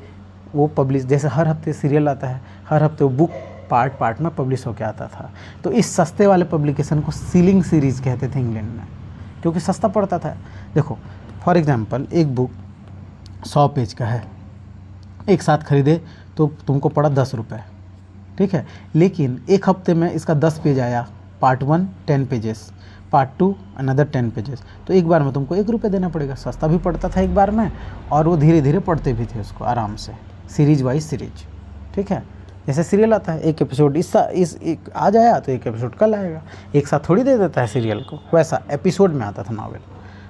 वो पब्लिश, जैसे हर हफ्ते सीरियल आता है, हर हफ्ते वो बुक पार्ट में पब्लिश होकर आता था। तो इस सस्ते वाले पब्लिकेशन को सीलिंग सीरीज़ कहते थे इंग्लैंड में, क्योंकि सस्ता पड़ता था। देखो फॉर एग्जांपल एक बुक 100 पेज का है, एक साथ खरीदे तो तुमको पड़ा 10 रुपये, ठीक है। लेकिन एक हफ्ते में इसका 10 पेज आया, part 1 10 pages, part 2 another 10 pages, तो एक बार में तुमको 1 रुपये देना पड़ेगा। सस्ता भी पड़ता था एक बार में, और वो धीरे धीरे पढ़ते भी थे उसको आराम से, सीरीज वाइज सीरीज, ठीक है। जैसे सीरियल आता है, एक एपिसोड एक आज आया तो एक एपिसोड कल आएगा, एक साथ थोड़ी दे देता है सीरियल को, वैसा एपिसोड में आता था नावल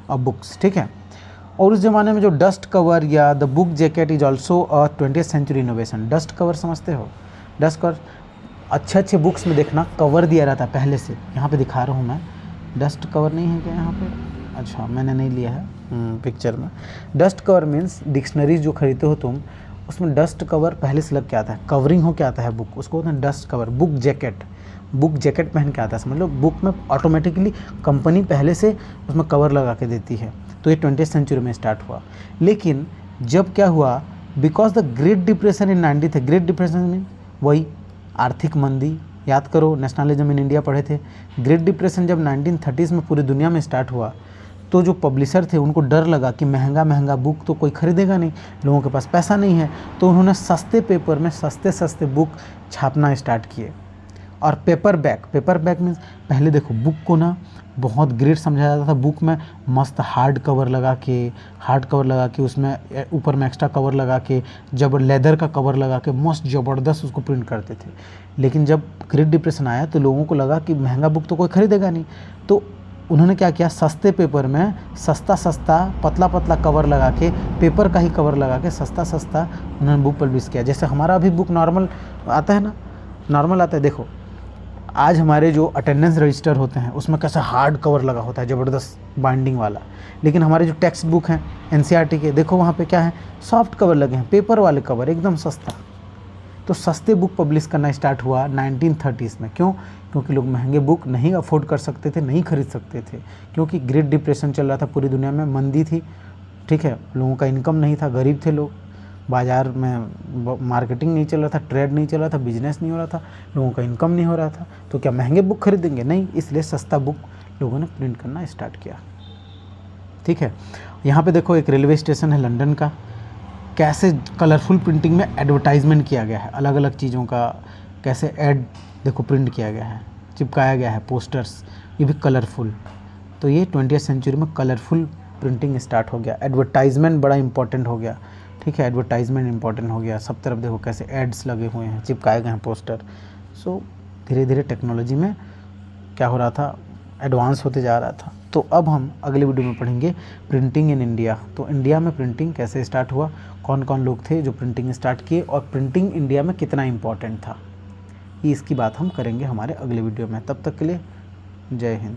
और बुक्स, ठीक है। और उस ज़माने में जो डस्ट कवर या the book jacket is also a 20th century innovation. Dust cover समझते हो? डस्ट कवर अच्छे बुक्स में देखना कवर दिया रहता है पहले से, यहाँ पे दिखा रहा हूँ मैं, डस्ट कवर नहीं है क्या यहाँ पे? अच्छा मैंने नहीं लिया है पिक्चर में। डस्ट कवर मीन्स डिक्शनरीज जो खरीदते हो तुम, उसमें डस्ट कवर पहले से लग के आता है, कवरिंग हो के आता है बुक, उसको होता है डस्ट कवर। बुक जैकेट पहन के आता है, समझ लो बुक में ऑटोमेटिकली कंपनी पहले से उसमें कवर लगा के देती है। तो ये 20th सेंचुरी में स्टार्ट हुआ। लेकिन जब क्या हुआ, because the great depression in 90 थे, ग्रेट डिप्रेशन मीन वही आर्थिक मंदी, याद करो नेशनलिज्म इन इंडिया पढ़े थे। ग्रेट डिप्रेशन जब 1930s में पूरी दुनिया में स्टार्ट हुआ, तो जो पब्लिशर थे उनको डर लगा कि महंगा बुक तो कोई ख़रीदेगा नहीं, लोगों के पास पैसा नहीं है, तो उन्होंने सस्ते पेपर में सस्ते बुक छापना स्टार्ट किए। और पेपर बैक मीन्स, पहले देखो बुक को ना बहुत ग्रेट समझाया जाता था। बुक में मस्त हार्ड कवर लगा के उसमें ऊपर में एक्स्ट्रा कवर लगा के, जब लेदर का कवर लगा के मस्त ज़बरदस्त उसको प्रिंट करते थे। लेकिन जब ग्रेट डिप्रेशन आया तो लोगों को लगा कि महंगा बुक तो कोई खरीदेगा नहीं, तो उन्होंने क्या किया, सस्ते पेपर में सस्ता पतला कवर लगा के, पेपर का ही कवर लगा के सस्ता उन्होंने बुक पब्लिश किया। जैसे हमारा अभी बुक नॉर्मल आता है ना, नॉर्मल आता है। देखो आज हमारे जो अटेंडेंस रजिस्टर होते हैं उसमें कैसा हार्ड कवर लगा होता है, ज़बरदस्त बाइंडिंग वाला। लेकिन हमारे जो टेक्स्ट बुक हैं एनसीईआरटी के, देखो वहाँ पे क्या है, सॉफ्ट कवर लगे हैं, पेपर वाले कवर, एकदम सस्ता। तो सस्ते बुक पब्लिश करना स्टार्ट हुआ 1930s में। क्यों? क्योंकि लोग महंगे बुक नहीं अफोर्ड कर सकते थे, नहीं खरीद सकते थे, क्योंकि ग्रेट डिप्रेशन चल रहा था पूरी दुनिया में, मंदी थी, ठीक है, लोगों का इनकम नहीं था, गरीब थे लोग, बाज़ार में मार्केटिंग नहीं चल रहा था, ट्रेड नहीं चल रहा था, बिजनेस नहीं हो रहा था, लोगों का इनकम नहीं हो रहा था, तो क्या महंगे बुक खरीदेंगे? नहीं, इसलिए सस्ता बुक लोगों ने प्रिंट करना स्टार्ट किया। ठीक है, यहाँ पे देखो एक रेलवे स्टेशन है लंदन का, कैसे कलरफुल प्रिंटिंग में एडवर्टाइजमेंट किया गया है, अलग अलग चीज़ों का कैसे ऐड देखो प्रिंट किया गया है, चिपकाया गया है, पोस्टर्स, ये भी कलरफुल। तो ये 20वीं सेंचुरी में कलरफुल प्रिंटिंग स्टार्ट हो गया, एडवर्टाइजमेंट बड़ा इंपॉर्टेंट हो गया। ठीक है, एडवर्टाइजमेंट इंपॉर्टेंट हो गया, सब तरफ देखो कैसे एड्स लगे हुए हैं, चिपकाए गए हैं पोस्टर। सो धीरे धीरे टेक्नोलॉजी में क्या हो रहा था, एडवांस होते जा रहा था। तो अब हम अगले वीडियो में पढ़ेंगे प्रिंटिंग इन इंडिया। तो इंडिया में प्रिंटिंग कैसे स्टार्ट हुआ, कौन कौन लोग थे जो प्रिंटिंग स्टार्ट किए, और प्रिंटिंग इंडिया में कितना इम्पोर्टेंट था, ये इसकी बात हम करेंगे हमारे अगले वीडियो में। तब तक के लिए जय हिंद।